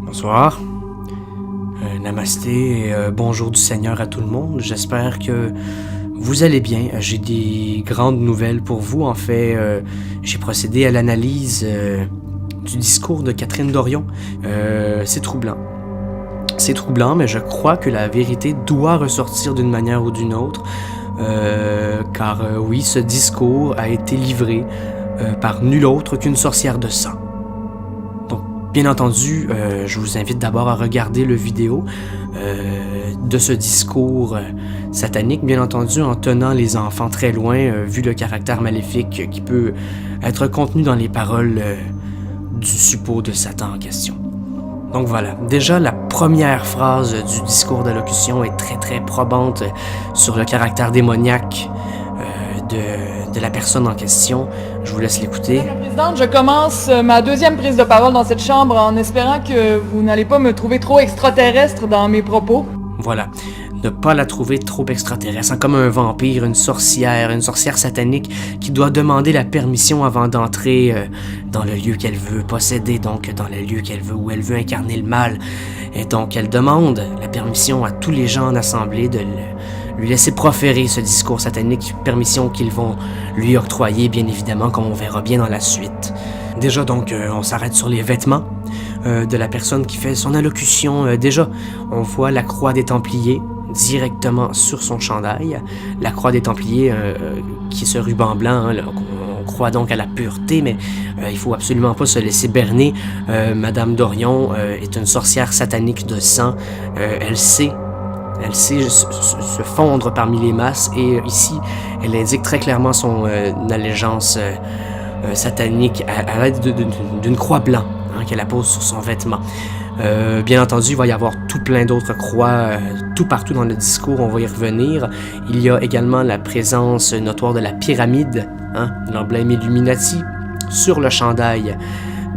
Bonsoir. Namasté et bonjour du Seigneur à tout le monde. J'espère que vous allez bien. J'ai des grandes nouvelles pour vous. En fait, j'ai procédé à l'analyse du discours de Catherine Dorion. C'est troublant. C'est troublant, mais je crois que la vérité doit ressortir d'une manière ou d'une autre. Car oui, ce discours a été livré par nul autre qu'une sorcière de sang. Bien entendu, je vous invite d'abord à regarder le vidéo de ce discours satanique, bien entendu en tenant les enfants très loin, vu le caractère maléfique qui peut être contenu dans les paroles du suppôt de Satan en question. Donc voilà, déjà la première phrase du discours d'allocution est très très probante sur le caractère démoniaque de la personne en question. Je vous laisse l'écouter. Madame la Présidente, je commence ma deuxième prise de parole dans cette chambre en espérant que vous n'allez pas me trouver trop extraterrestre dans mes propos. Voilà, ne pas la trouver trop extraterrestre, hein, comme un vampire, une sorcière satanique qui doit demander la permission avant d'entrer dans le lieu qu'elle veut posséder, donc dans le lieu qu'elle veut, où elle veut incarner le mal. Et donc elle demande la permission à tous les gens en assemblée de lui laisser proférer ce discours satanique, permission qu'ils vont lui octroyer, bien évidemment, comme on verra bien dans la suite. Déjà, donc, on s'arrête sur les vêtements de la personne qui fait son allocution. Déjà, on voit la croix des Templiers directement sur son chandail. La croix des Templiers, qui est ce ruban blanc, hein, on croit donc à la pureté, mais il faut absolument pas se laisser berner. Madame Dorion est une sorcière satanique de sang. Elle sait se fondre parmi les masses et ici, elle indique très clairement son allégeance satanique à l'aide d'une croix blanche qu'elle appose sur son vêtement. Bien entendu, il va y avoir tout plein d'autres croix tout partout dans le discours, on va y revenir. Il y a également la présence notoire de la pyramide, l'emblème Illuminati, sur le chandail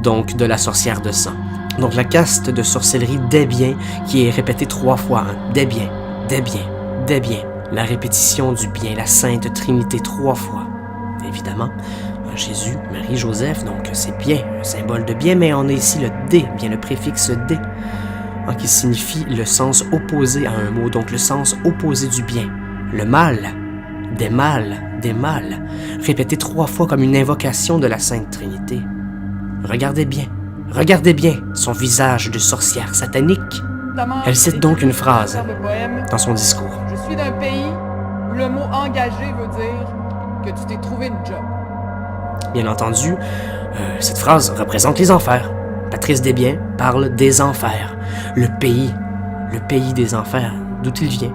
donc de la sorcière de sang. Donc la caste de sorcellerie des biens qui est répétée 3 fois. Des biens, des biens, des biens. La répétition du bien, la Sainte Trinité 3 fois. Évidemment, Jésus, Marie, Joseph, donc c'est bien, un symbole de bien, mais on a ici le D, bien le préfixe D, qui signifie le sens opposé à un mot, donc le sens opposé du bien. Le mal, des mal, des mal. Répété 3 fois comme une invocation de la Sainte Trinité. Regardez bien son visage de sorcière satanique. Elle cite donc une phrase dans son discours. Je suis d'un pays où le mot engagé veut dire que tu t'es trouvé une job. Bien entendu, cette phrase représente les enfers. Patrice Desbiens parle des enfers. Le pays des enfers, d'où il vient.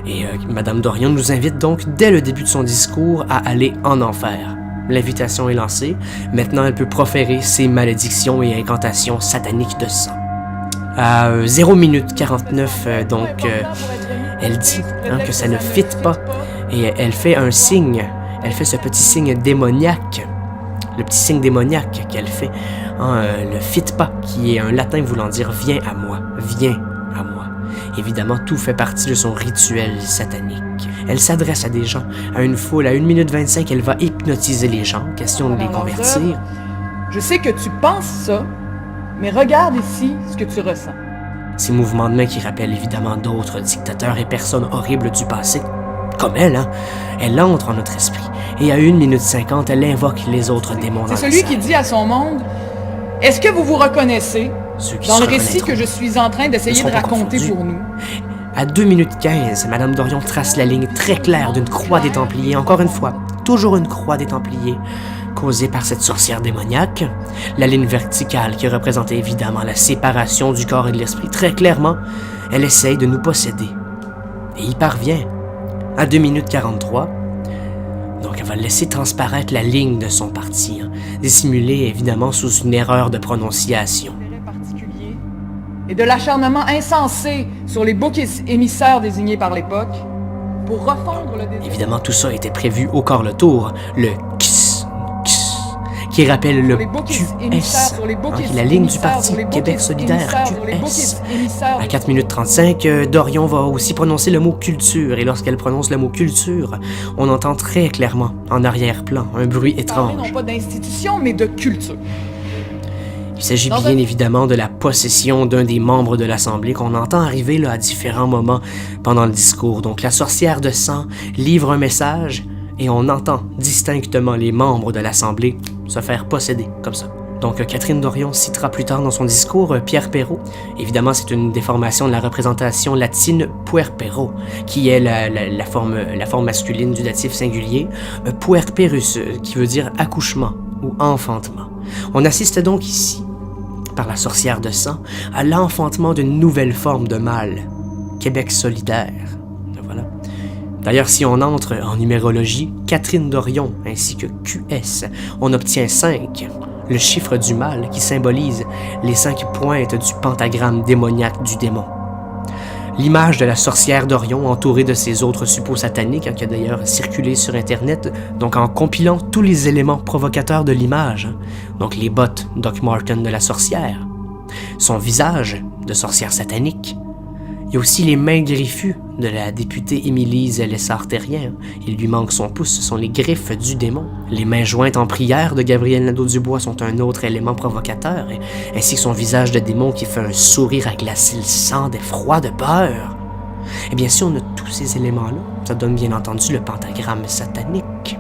Et Madame Dorion nous invite donc dès le début de son discours à aller en enfer. L'invitation est lancée. Maintenant, elle peut proférer ses malédictions et incantations sataniques de sang. À 0 minute 49, elle dit que ça ne fit pas. Et elle fait un signe. Elle fait ce petit signe démoniaque. Le petit signe démoniaque qu'elle fait. Le fit pas, qui est un latin voulant dire viens à moi. Viens à moi. Évidemment, tout fait partie de son rituel satanique. Elle s'adresse à des gens, à une foule, à 1 minute 25, elle va hypnotiser les gens, question de les convertir. Je sais que tu penses ça, mais regarde ici ce que tu ressens. Ces mouvements de main qui rappellent évidemment d'autres dictateurs et personnes horribles du passé. Comme elle, elle entre en notre esprit. Et à 1 minute 50, elle invoque les autres démons dans la salle. C'est celui qui dit à son monde, est-ce que vous vous reconnaissez dans le récit que je suis en train d'essayer de raconter pour nous? À 2 minutes 15, Madame Dorion trace la ligne très claire d'une croix des Templiers. Encore une fois, toujours une croix des Templiers, causée par cette sorcière démoniaque. La ligne verticale qui représente évidemment la séparation du corps et de l'esprit. Très clairement, elle essaye de nous posséder. Et y parvient. À 2 minutes 43, donc elle va laisser transparaître la ligne de son parti, dissimulée évidemment sous une erreur de prononciation. Et de l'acharnement insensé sur les boucs émissaires désignés par l'époque, pour refondre le désir. Évidemment, tout ça était prévu au corps le tour, le KS, qui rappelle le QS, qui est la ligne du parti Québec solidaire, QS. À 4 minutes 35, Dorion va aussi prononcer le mot culture, et lorsqu'elle prononce le mot culture, on entend très clairement, en arrière-plan, un bruit étrange. Non pas d'institution, mais de culture. Il s'agit bien évidemment de la possession d'un des membres de l'Assemblée qu'on entend arriver là, à différents moments pendant le discours. Donc la sorcière de sang livre un message et on entend distinctement les membres de l'Assemblée se faire posséder comme ça. Donc Catherine Dorion citera plus tard dans son discours Pierre Perrault. Évidemment, c'est une déformation de la représentation latine puerpero, qui est la forme masculine du datif singulier, puerperus, qui veut dire accouchement ou enfantement. On assiste donc ici, par la sorcière de sang, à l'enfantement d'une nouvelle forme de mal, Québec solidaire. Voilà. D'ailleurs, si on entre en numérologie, Catherine Dorion ainsi que QS, on obtient 5, le chiffre du mal qui symbolise les 5 pointes du pentagramme démoniaque du démon. L'image de la sorcière d'Orion entourée de ses autres suppôts sataniques, qui a d'ailleurs circulé sur Internet, donc en compilant tous les éléments provocateurs de l'image, donc les bottes Doc Marten de la sorcière, son visage de sorcière satanique, il y a aussi les mains griffues de la députée Émilie Lessard-Terrien. Il lui manque son pouce, ce sont les griffes du démon. Les mains jointes en prière de Gabriel Nadeau-Dubois sont un autre élément provocateur, ainsi que son visage de démon qui fait un sourire à glacer le sang d'effroi, de peur. Et bien si on a tous ces éléments-là, ça donne bien entendu le pentagramme satanique.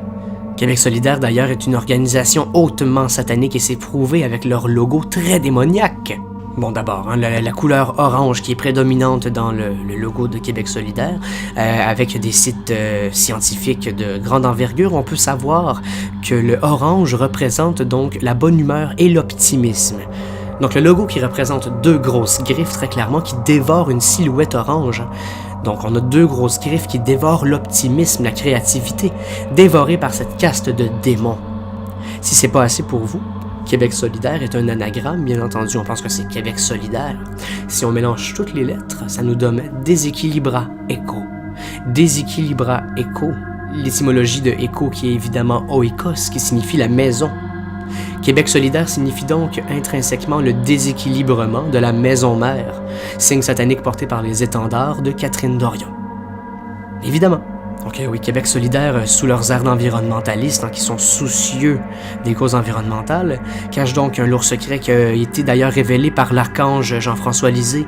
Québec solidaire d'ailleurs est une organisation hautement satanique et c'est prouvé avec leur logo très démoniaque. Bon, d'abord, la couleur orange qui est prédominante dans le logo de Québec solidaire, avec des sites scientifiques de grande envergure, on peut savoir que le orange représente donc la bonne humeur et l'optimisme. Donc le logo qui représente 2 grosses griffes, très clairement, qui dévorent une silhouette orange. Donc on a 2 grosses griffes qui dévorent l'optimisme, la créativité, dévorées par cette caste de démons. Si c'est pas assez pour vous, Québec solidaire est un anagramme, bien entendu, on pense que c'est Québec solidaire. Si on mélange toutes les lettres, ça nous donne déséquilibra écho. Déséquilibra écho, l'étymologie de écho qui est évidemment oikos, qui signifie la maison. Québec solidaire signifie donc intrinsèquement le déséquilibrement de la maison mère, signe satanique porté par les étendards de Catherine Dorion. Évidemment. Donc oui, Québec solidaire, sous leurs airs d'environnementalistes, qui sont soucieux des causes environnementales, cache donc un lourd secret qui a été d'ailleurs révélé par l'archange Jean-François Lisée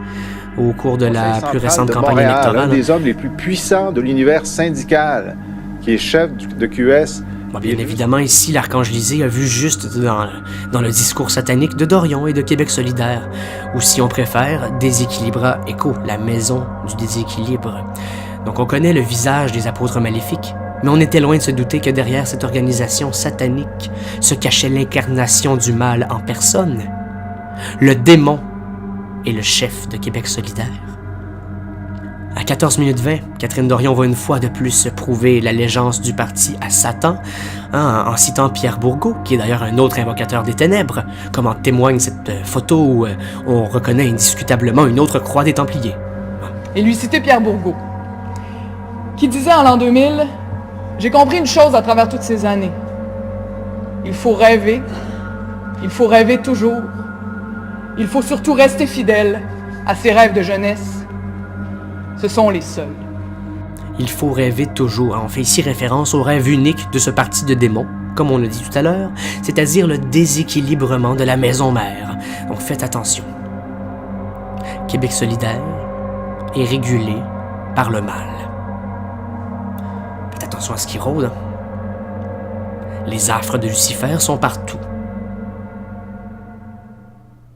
au cours de la plus récente campagne électorale. Un des hommes les plus puissants de l'univers syndical, qui est chef de QS. Bon, bien évidemment, ici, l'archange Lisée a vu juste dans le discours satanique de Dorion et de Québec solidaire, ou si on préfère, déséquilibra écho, la maison du déséquilibre. Donc on connaît le visage des apôtres maléfiques, mais on était loin de se douter que derrière cette organisation satanique se cachait l'incarnation du mal en personne. Le démon est le chef de Québec solidaire. À 14 minutes 20, Catherine Dorion va une fois de plus prouver l'allégeance du parti à Satan, en citant Pierre Bourgault, qui est d'ailleurs un autre invocateur des ténèbres, comme en témoigne cette photo où on reconnaît indiscutablement une autre croix des Templiers. Et lui citer Pierre Bourgault, qui disait en l'an 2000 « J'ai compris une chose à travers toutes ces années. Il faut rêver toujours. Il faut surtout rester fidèle à ses rêves de jeunesse. Ce sont les seuls. » Il faut rêver toujours. On fait ici référence au rêve unique de ce parti de démons, comme on l'a dit tout à l'heure, c'est-à-dire le déséquilibrement de la maison mère. Donc faites attention. Québec solidaire est régulé par le mal. Faites attention à ce qui rôde. Les affres de Lucifer sont partout.